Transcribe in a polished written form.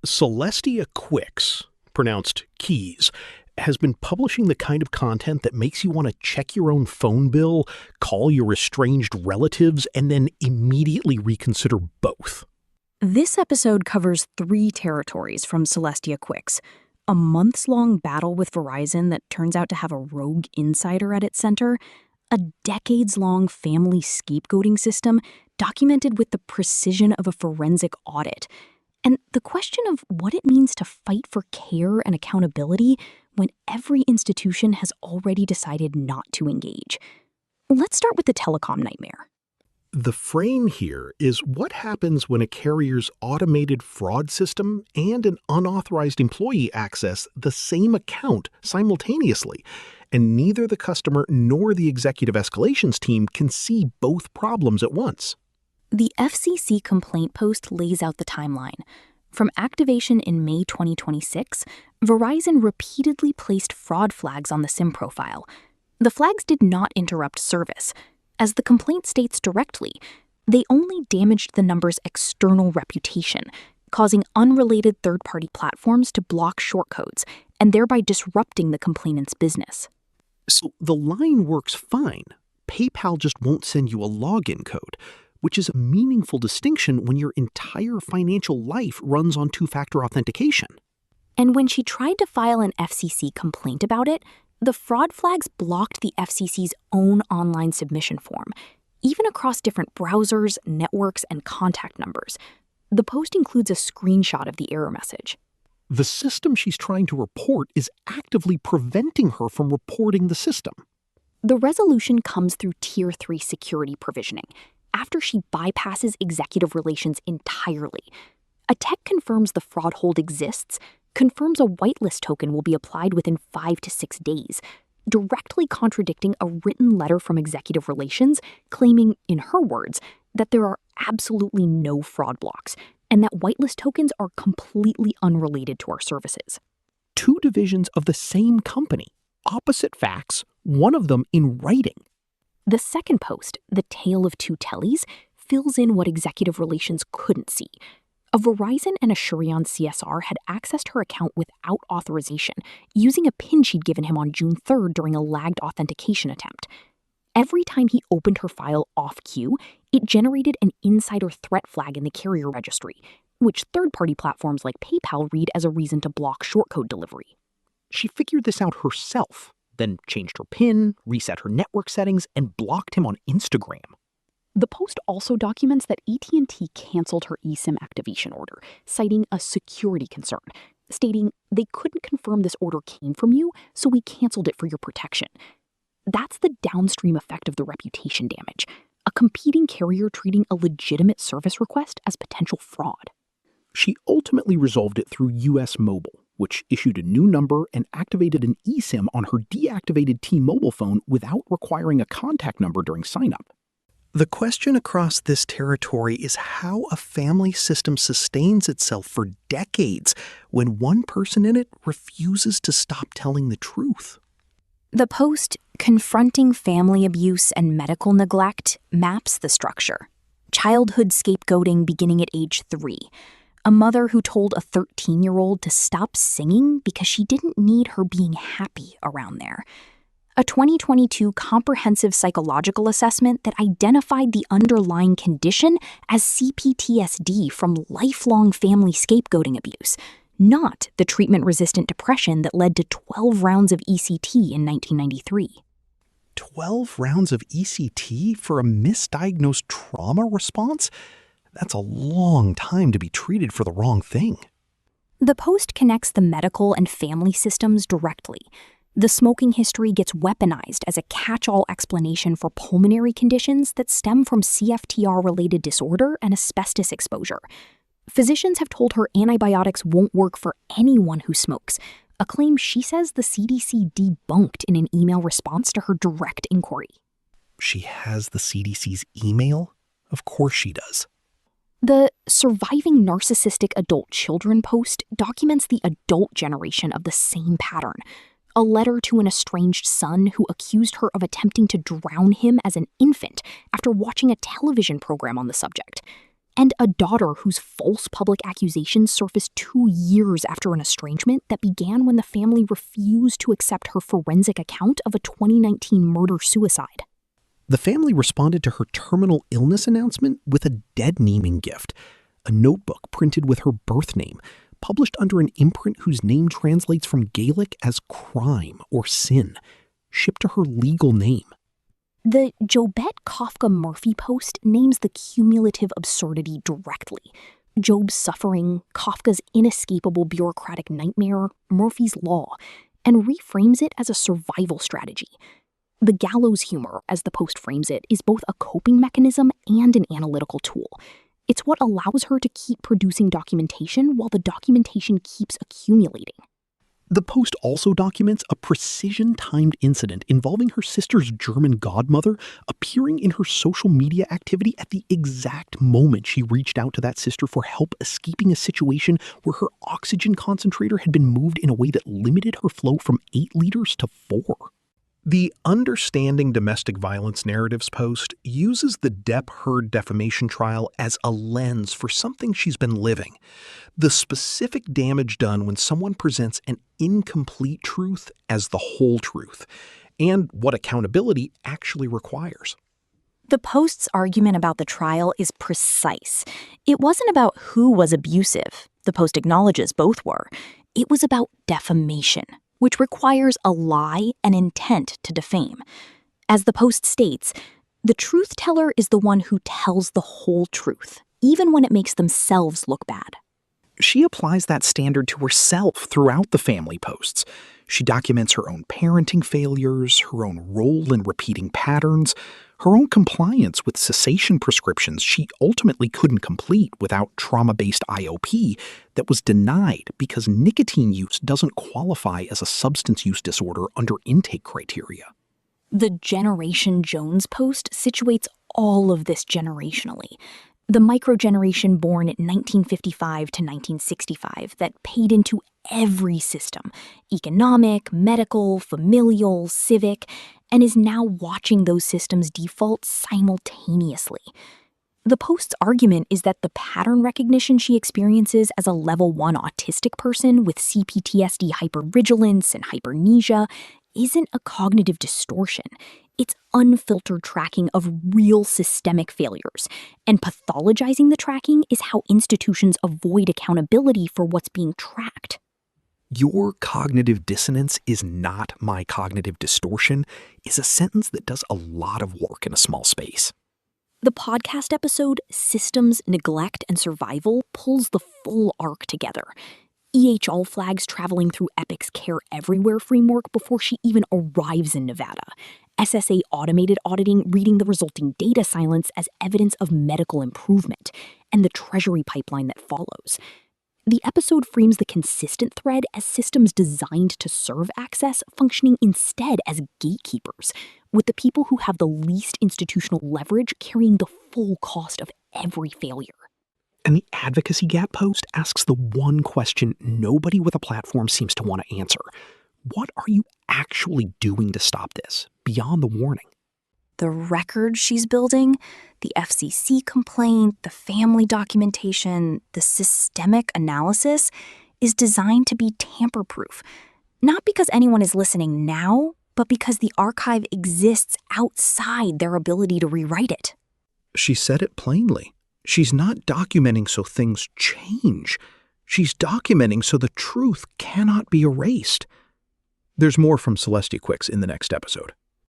Celestia Quixs, pronounced Keys, has been publishing the kind of content that makes you want to check your own phone bill, call your estranged relatives, and then immediately reconsider both. This episode covers 3 territories from Celestia Quixs: a months-long battle with Verizon that turns out to have a rogue insider at its center, a decades-long family scapegoating system documented with the precision of a forensic audit, and the question of what it means to fight for care and accountability when every institution has already decided not to engage. Let's start with the telecom nightmare. The frame here is what happens when a carrier's automated fraud system and an unauthorized employee access the same account simultaneously, and neither the customer nor the executive escalations team can see both problems at once. The FCC complaint post lays out the timeline. From activation in May 2026, Verizon repeatedly placed fraud flags on the SIM profile. The flags did not interrupt service. As the complaint states directly, they only damaged the number's external reputation, causing unrelated third-party platforms to block shortcodes and thereby disrupting the complainant's business. So the line works fine. PayPal just won't send you a login code, which is a meaningful distinction when your entire financial life runs on two-factor authentication. And when she tried to file an FCC complaint about it, the fraud flags blocked the FCC's own online submission form, even across different browsers, networks, and contact numbers. The post includes a screenshot of the error message. The system she's trying to report is actively preventing her from reporting the system. The resolution comes through Tier 3 security provisioning, after she bypasses executive relations entirely. A tech confirms the fraud hold exists, confirms a whitelist token will be applied within 5 to 6 days, directly contradicting a written letter from executive relations claiming, in her words, that there are absolutely no fraud blocks and that whitelist tokens are completely unrelated to our services. 2 divisions of the same company, opposite facts, one of them in writing. The second post, The Tale of Two Tellies, fills in what executive relations couldn't see. A Verizon and Asurion CSR had accessed her account without authorization, using a PIN she'd given him on June 3rd during a lagged authentication attempt. Every time he opened her file off-cue, it generated an insider threat flag in the carrier registry, which third-party platforms like PayPal read as a reason to block shortcode delivery. She figured this out herself, then changed her PIN, reset her network settings, and blocked him on Instagram. The post also documents that AT&T canceled her eSIM activation order, citing a security concern, stating they couldn't confirm this order came from you, so we canceled it for your protection. That's the downstream effect of the reputation damage, a competing carrier treating a legitimate service request as potential fraud. She ultimately resolved it through US Mobile, which issued a new number and activated an eSIM on her deactivated T-Mobile phone without requiring a contact number during sign-up. The question across this territory is how a family system sustains itself for decades when one person in it refuses to stop telling the truth. The post, Confronting Family Abuse and Medical Neglect, maps the structure. Childhood scapegoating beginning at age 3. A mother who told a 13-year-old to stop singing because she didn't need her being happy around there. A 2022 comprehensive psychological assessment that identified the underlying condition as CPTSD from lifelong family scapegoating abuse, not the treatment-resistant depression that led to 12 rounds of ECT in 1993. 12 rounds of ECT for a misdiagnosed trauma response? That's a long time to be treated for the wrong thing. The post connects the medical and family systems directly. The smoking history gets weaponized as a catch-all explanation for pulmonary conditions that stem from CFTR-related disorder and asbestos exposure. Physicians have told her antibiotics won't work for anyone who smokes, a claim she says the CDC debunked in an email response to her direct inquiry. She has the CDC's email? Of course she does. The Surviving Narcissistic Adult Children post documents the adult generation of the same pattern. A letter to an estranged son who accused her of attempting to drown him as an infant after watching a television program on the subject. and a daughter whose false public accusations surfaced 2 years after an estrangement that began when the family refused to accept her forensic account of a 2019 murder-suicide. The family responded to her terminal illness announcement with a dead-naming gift, a notebook printed with her birth name, published under an imprint whose name translates from Gaelic as crime or sin, shipped to her legal name. The Jobette Kafka Murphy post names the cumulative absurdity directly. Job's suffering, Kafka's inescapable bureaucratic nightmare, Murphy's law, and reframes it as a survival strategy. The gallows humor, as the post frames it, is both a coping mechanism and an analytical tool. It's what allows her to keep producing documentation while the documentation keeps accumulating. The post also documents a precision-timed incident involving her sister's German godmother appearing in her social media activity at the exact moment she reached out to that sister for help escaping a situation where her oxygen concentrator had been moved in a way that limited her flow from 8 liters to 4. The Understanding Domestic Violence Narratives post uses the Depp Heard defamation trial as a lens for something she's been living. The specific damage done when someone presents an incomplete truth as the whole truth, and what accountability actually requires. The post's argument about the trial is precise. It wasn't about who was abusive. The post acknowledges both were. It was about defamation, which requires a lie and intent to defame. As the post states, the truth teller is the one who tells the whole truth, even when it makes themselves look bad. She applies that standard to herself throughout the family posts. She documents her own parenting failures, her own role in repeating patterns, her own compliance with cessation prescriptions she ultimately couldn't complete without trauma-based IOP that was denied because nicotine use doesn't qualify as a substance use disorder under intake criteria. The Generation Jones post situates all of this generationally. The microgeneration born in 1955 to 1965 that paid into every system, economic, medical, familial, civic, and is now watching those systems default simultaneously. The post's argument is that the pattern recognition she experiences as a level 1 autistic person with CPTSD hypervigilance and hypermnesia isn't a cognitive distortion. It's unfiltered tracking of real systemic failures, and pathologizing the tracking is how institutions avoid accountability for what's being tracked. "Your cognitive dissonance is not my cognitive distortion" is a sentence that does a lot of work in a small space. The podcast episode, Systems, Neglect, and Survival, pulls the full arc together. EHL flags traveling through Epic's Care Everywhere framework before she even arrives in Nevada. SSA automated auditing reading the resulting data silence as evidence of medical improvement, and the Treasury pipeline that follows. The episode frames the consistent thread as systems designed to serve access functioning instead as gatekeepers, with the people who have the least institutional leverage carrying the full cost of every failure. And the Advocacy Gap post asks the one question nobody with a platform seems to want to answer. What are you actually doing to stop this, beyond the warning? The record she's building, the FCC complaint, the family documentation, the systemic analysis is designed to be tamper-proof. Not because anyone is listening now, but because the archive exists outside their ability to rewrite it. She said it plainly. She's not documenting so things change. She's documenting so the truth cannot be erased. There's more from Celestia Quixs in the next episode.